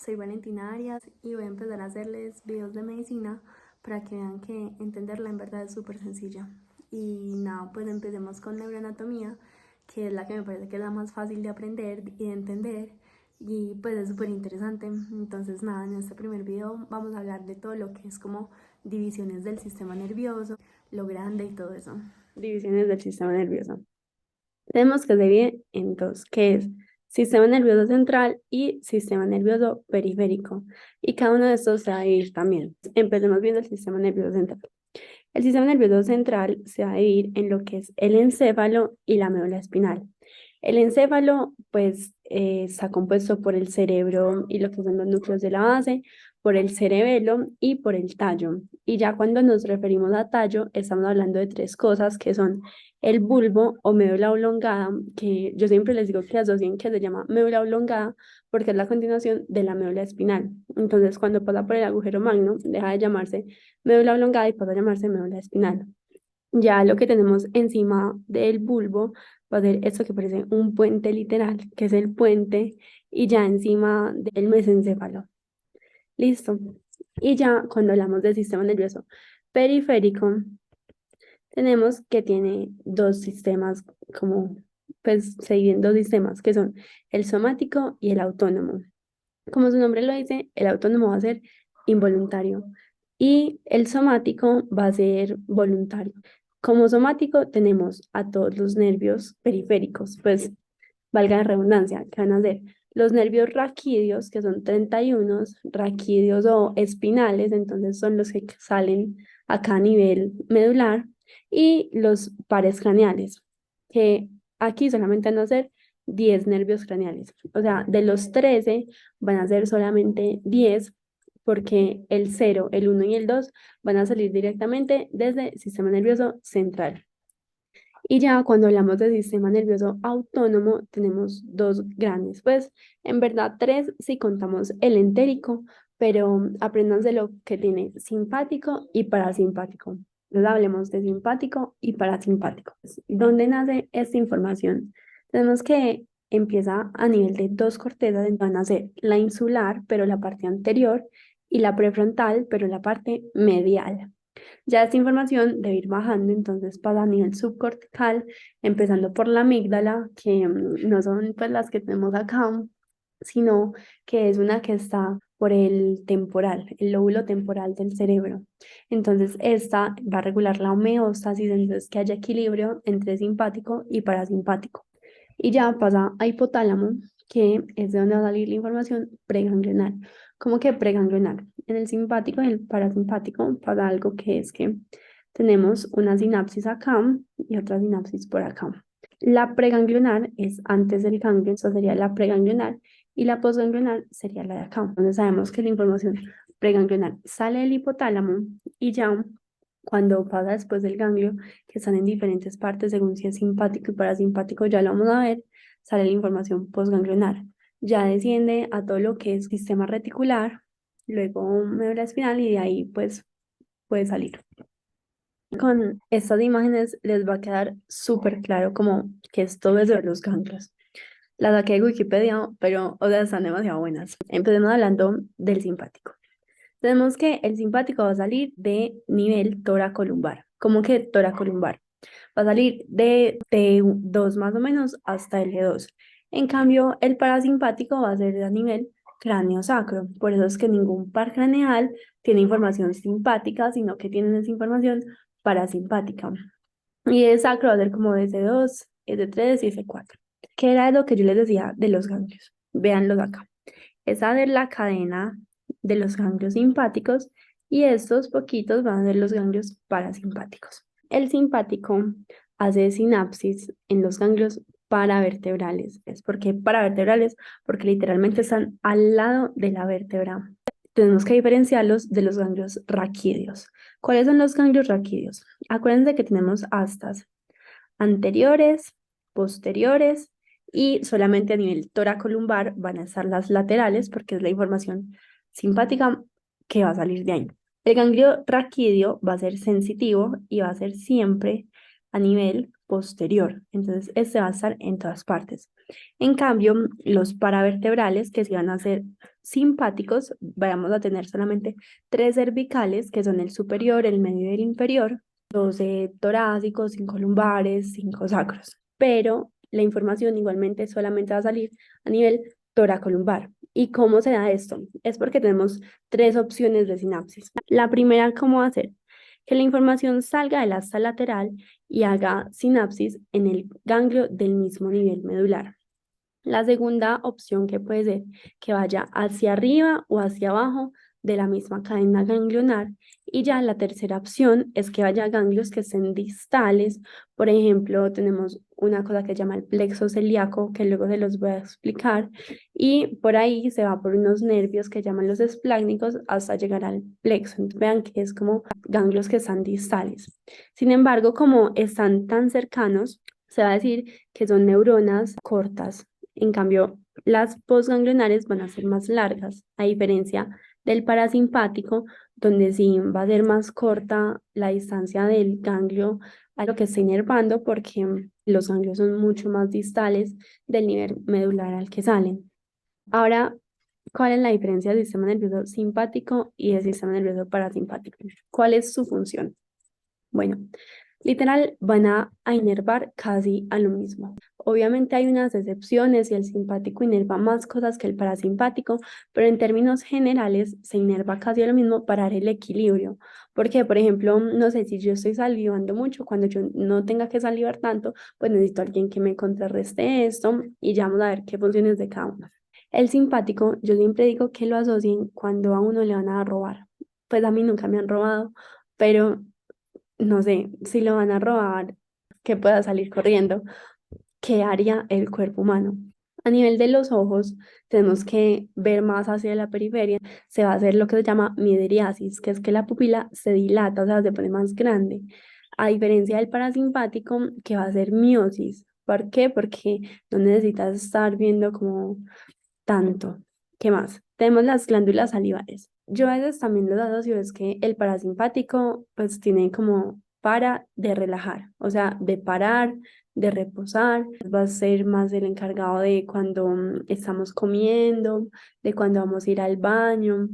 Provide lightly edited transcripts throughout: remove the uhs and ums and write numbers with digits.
Soy Valentina Arias y voy a empezar a hacerles videos de medicina para que vean que entenderla en verdad es súper sencilla. Y nada, pues empecemos con neuroanatomía, que es la que me parece que es la más fácil de aprender y de entender, y pues es súper interesante. Entonces nada, en este primer video vamos a hablar de todo lo que es como divisiones del sistema nervioso, lo grande y todo eso. Divisiones del sistema nervioso. Tenemos que se divide en dos, que es sistema nervioso central y sistema nervioso periférico. Y cada uno de estos se va a dividir también. Empecemos viendo el sistema nervioso central. El sistema nervioso central se va a dividir en lo que es el encéfalo y la médula espinal. El encéfalo, pues, está compuesto por el cerebro y lo que son los núcleos de la base, por el cerebelo y por el tallo. Y ya cuando nos referimos a tallo, estamos hablando de tres cosas que son el bulbo o médula oblongada, que yo siempre les digo que asocien que se llama médula oblongada porque es la continuación de la médula espinal. Entonces, cuando pasa por el agujero magno, deja de llamarse médula oblongada y pasa a llamarse médula espinal. Ya lo que tenemos encima del bulbo va a ser esto que parece un puente literal, que es el puente, y ya encima del mesencéfalo. Listo. Y ya cuando hablamos del sistema nervioso periférico, tenemos que tiene dos sistemas, como pues se dividen dos sistemas, que son el somático y el autónomo. Como su nombre lo dice, el autónomo va a ser involuntario y el somático va a ser voluntario. Como somático tenemos a todos los nervios periféricos, pues valga la redundancia, que van a ser los nervios raquídeos, que son 31, raquídeos o espinales, entonces son los que salen acá a nivel medular, y los pares craneales, que aquí solamente van a ser 10 nervios craneales. O sea, de los 13 van a ser solamente 10 porque el 0, el 1 y el 2 van a salir directamente desde el sistema nervioso central. Y ya cuando hablamos del sistema nervioso autónomo, tenemos dos grandes, pues en verdad tres si contamos el entérico, pero apréndanse lo que tiene simpático y parasimpático. Entonces hablemos de simpático y parasimpático. ¿Dónde nace esta información? Tenemos que empieza a nivel de dos cortezas, entonces van a ser la insular, pero la parte anterior, y la prefrontal, pero la parte medial. Ya esta información debe ir bajando, entonces pasa a nivel subcortical, empezando por la amígdala, que no son pues las que tenemos acá, sino que es una que está por el temporal, el lóbulo temporal del cerebro. Entonces, esta va a regular la homeostasis, entonces que haya equilibrio entre simpático y parasimpático. Y ya pasa a hipotálamo, que es de donde va a salir la información preganglionar. ¿Cómo que preganglionar? En el simpático y el parasimpático pasa algo que es que tenemos una sinapsis acá y otra sinapsis por acá. La preganglionar es antes del ganglio, eso sería la preganglionar, y la postganglionar sería la de acá. Entonces sabemos que la información preganglionar sale del hipotálamo y ya cuando pasa después del ganglio, que están en diferentes partes según si es simpático y parasimpático, ya lo vamos a ver, sale la información postganglionar. Ya desciende a todo lo que es sistema reticular, luego médula espinal y de ahí pues puede salir. Con estas imágenes les va a quedar súper claro como que esto es de los ganglios. Las saqué de Wikipedia, pero o sea, están demasiado buenas. Empecemos hablando del simpático. Tenemos que el simpático va a salir de nivel toracolumbar. ¿Cómo que toracolumbar? Va a salir de T2 más o menos hasta el G2. En cambio, el parasimpático va a ser a nivel cráneo sacro. Por eso es que ningún par craneal tiene información simpática, sino que tienen esa información parasimpática. Y el sacro va a ser como S2, S3 y S4. ¿Qué era lo que yo les decía de los ganglios? Véanlos acá. Esa de la cadena de los ganglios simpáticos y estos poquitos van a ser los ganglios parasimpáticos. El simpático hace sinapsis en los ganglios paravertebrales. ¿Por qué paravertebrales? Porque literalmente están al lado de la vértebra. Tenemos que diferenciarlos de los ganglios raquídeos. ¿Cuáles son los ganglios raquídeos? Acuérdense que tenemos astas anteriores, posteriores y solamente a nivel toracolumbar van a estar las laterales porque es la información simpática que va a salir de ahí. El ganglio raquídeo va a ser sensitivo y va a ser siempre a nivel posterior, entonces este va a estar en todas partes. En cambio, los paravertebrales, que sí van a ser simpáticos vamos a tener solamente 3 cervicales, que son el superior, el medio y el inferior, 12 torácicos, 5 lumbares, 5 sacros. Pero la información igualmente solamente va a salir a nivel toracolumbar. ¿Y cómo se da esto? Es porque tenemos 3 opciones de sinapsis. La primera, ¿cómo va a ser? Que la información salga del asta lateral y haga sinapsis en el ganglio del mismo nivel medular. La segunda opción que puede ser que vaya hacia arriba o hacia abajo de la misma cadena ganglionar. Y ya la tercera opción es que vaya a ganglios que estén distales. Por ejemplo, tenemos una cosa que se llama el plexo celíaco, que luego se los voy a explicar. Y por ahí se va por unos nervios que llaman los esplácnicos hasta llegar al plexo. Entonces, vean que es como ganglios que están distales. Sin embargo, como están tan cercanos, se va a decir que son neuronas cortas. En cambio, las postganglionares van a ser más largas, a diferencia del parasimpático, donde sí va a ser más corta la distancia del ganglio a lo que está inervando, porque los ganglios son mucho más distales del nivel medular al que salen. Ahora, ¿cuál es la diferencia del sistema nervioso simpático y del sistema nervioso parasimpático? ¿Cuál es su función? Bueno, literal van a inervar casi a lo mismo. Obviamente hay unas excepciones y el simpático inerva más cosas que el parasimpático, pero en términos generales se inerva casi a lo mismo para dar el equilibrio. Porque, por ejemplo, no sé, si yo estoy salivando mucho, cuando yo no tenga que salivar tanto, pues necesito a alguien que me contrarreste esto y ya vamos a ver qué funciones de cada uno. El simpático, yo siempre digo que lo asocien cuando a uno le van a robar. Pues a mí nunca me han robado, pero no sé, si lo van a robar, que pueda salir corriendo, ¿qué haría el cuerpo humano? A nivel de los ojos, tenemos que ver más hacia la periferia. Se va a hacer lo que se llama midriasis, que es que la pupila se dilata, o sea, se pone más grande. A diferencia del parasimpático, que va a ser miosis. ¿Por qué? Porque no necesitas estar viendo como tanto. ¿Qué más? Tenemos las glándulas salivares. Yo a veces también lo asocio, es que el parasimpático pues tiene como para de relajar, o sea, de parar, de reposar. Va a ser más el encargado de cuando estamos comiendo, de cuando vamos a ir al baño.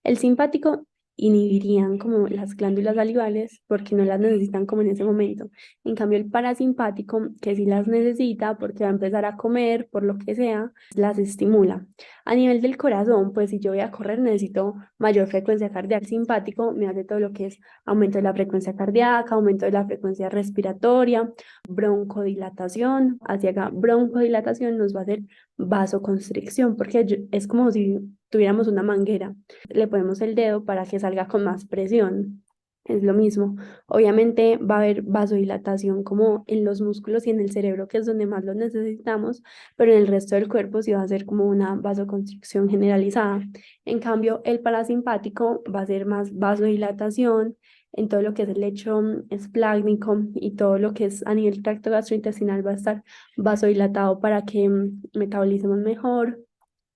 El simpático inhibirían como las glándulas salivares porque no las necesitan como en ese momento. En cambio, el parasimpático, que sí las necesita porque va a empezar a comer, por lo que sea, las estimula. A nivel del corazón, pues si yo voy a correr necesito mayor frecuencia cardíaca. El simpático me hace todo lo que es aumento de la frecuencia cardíaca, aumento de la frecuencia respiratoria, broncodilatación. Hacia acá, broncodilatación nos va a hacer vasoconstricción, porque es como si tuviéramos una manguera. Le ponemos el dedo para que salga con más presión. Es lo mismo. Obviamente va a haber vasodilatación como en los músculos y en el cerebro, que es donde más lo necesitamos, pero en el resto del cuerpo sí va a ser como una vasoconstricción generalizada. En cambio, el parasimpático va a ser más vasodilatación en todo lo que es el lecho esplácnico y todo lo que es a nivel tracto gastrointestinal va a estar vasodilatado para que metabolicemos mejor,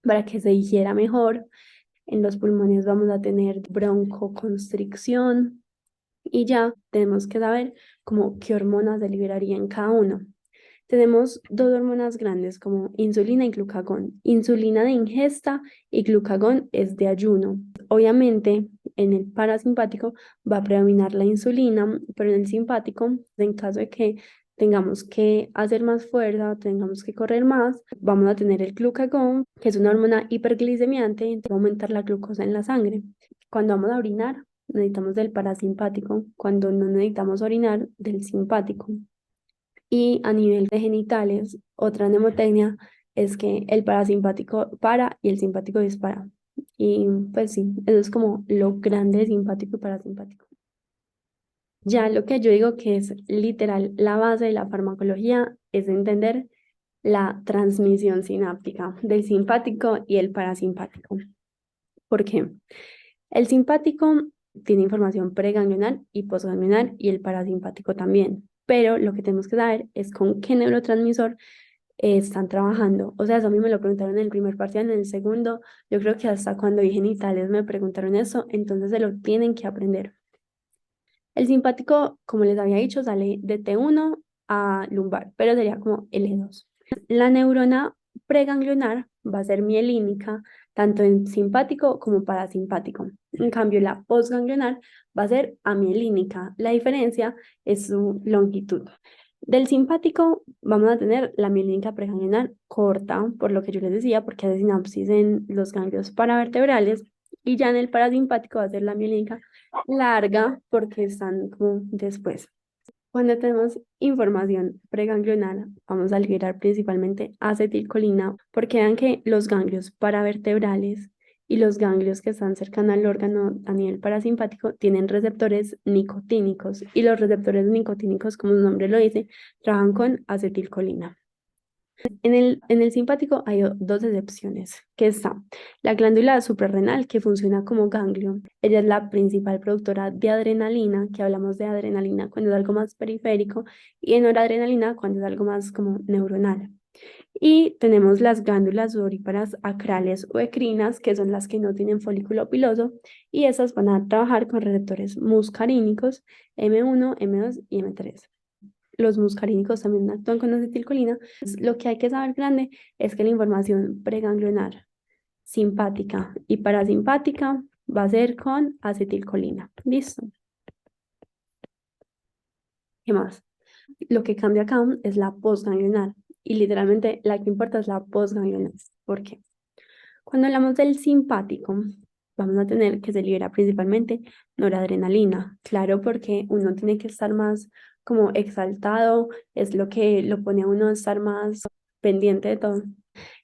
para que se digiera mejor. En los pulmones vamos a tener broncoconstricción y ya tenemos que saber como qué hormonas se liberarían cada uno. Tenemos 2 hormonas grandes como insulina y glucagón. Insulina de ingesta y glucagón es de ayuno. Obviamente, en el parasimpático va a predominar la insulina, pero en el simpático, en caso de que tengamos que hacer más fuerza, tengamos que correr más, vamos a tener el glucagón, que es una hormona hiperglicemiante, y va a aumentar la glucosa en la sangre. Cuando vamos a orinar, necesitamos del parasimpático, cuando no necesitamos orinar, del simpático. Y a nivel de genitales, otra mnemotecnia es que el parasimpático para y el simpático dispara. Y pues sí, eso es como lo grande de simpático y parasimpático. Ya lo que yo digo que es literal la base de la farmacología es entender la transmisión sináptica del simpático y el parasimpático. ¿Por qué? El simpático tiene información preganglionar y postganglionar y el parasimpático también. Pero lo que tenemos que saber es con qué neurotransmisor están trabajando. O sea, eso a mí me lo preguntaron en el primer parcial, en el segundo, yo creo que hasta cuando vi genitales me preguntaron eso, entonces se lo tienen que aprender. El simpático, como les había dicho, sale de T1 a lumbar, pero sería como L2. La neurona preganglionar va a ser mielínica, tanto en simpático como parasimpático. En cambio, la postganglionar va a ser amielínica. La diferencia es su longitud. Del simpático vamos a tener la mielínica preganglionar corta, por lo que yo les decía, porque hace sinapsis en los ganglios paravertebrales, y ya en el parasimpático va a ser la mielínica larga, porque están como después. Cuando tenemos información preganglionar, vamos a liberar principalmente acetilcolina, porque vean que los ganglios paravertebrales y los ganglios que están cercanos al órgano a nivel parasimpático tienen receptores nicotínicos, y los receptores nicotínicos, como su nombre lo dice, trabajan con acetilcolina. En el simpático hay dos excepciones, que está la glándula suprarrenal, que funciona como ganglio. Ella es la principal productora de adrenalina, que hablamos de adrenalina cuando es algo más periférico, y de noradrenalina cuando es algo más como neuronal. Y tenemos las glándulas sudoríparas acrales o ecrinas, que son las que no tienen folículo piloso, y esas van a trabajar con receptores muscarínicos M1, M2 y M3. Los muscarínicos también actúan con acetilcolina. Lo que hay que saber grande es que la información preganglionar, simpática y parasimpática va a ser con acetilcolina. ¿Listo? ¿Qué más? Lo que cambia acá es la postganglionar, y literalmente la que importa es la postganglionar. ¿Por qué? Cuando hablamos del simpático, vamos a tener que se libera principalmente noradrenalina. Claro, porque uno tiene que estar más como exaltado, es lo que lo pone a uno a estar más pendiente de todo.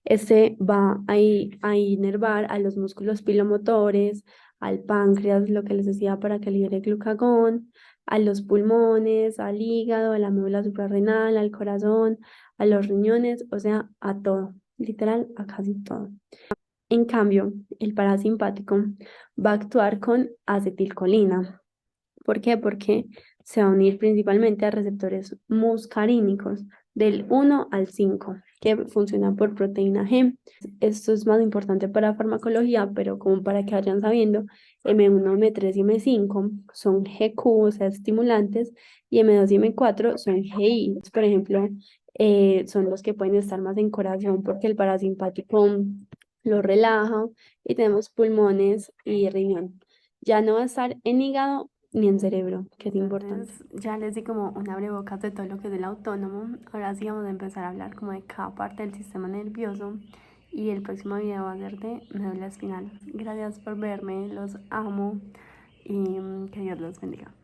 Este va a inervar a los músculos pilomotores, al páncreas, lo que les decía, para que libere glucagón, a los pulmones, al hígado, a la médula suprarrenal, al corazón, a los riñones, o sea, a todo, literal, a casi todo. En cambio, el parasimpático va a actuar con acetilcolina. ¿Por qué? Porque se va a unir principalmente a receptores muscarínicos del 1 al 5, que funcionan por proteína G. Esto es más importante para farmacología, pero como para que vayan sabiendo, M1, M3 y M5 son GQ, o sea, estimulantes, y M2 y M4 son GI. Por ejemplo, son los que pueden estar más en corazón, porque el parasimpático lo relaja, y tenemos pulmones y riñón. Ya no va a estar en hígado ni en cerebro, que es importante. Entonces, ya les di como un abrebocas de todo lo que es el autónomo. Ahora sí vamos a empezar a hablar como de cada parte del sistema nervioso. Y el próximo video va a ser de médula espinal. Gracias por verme, los amo y que Dios los bendiga.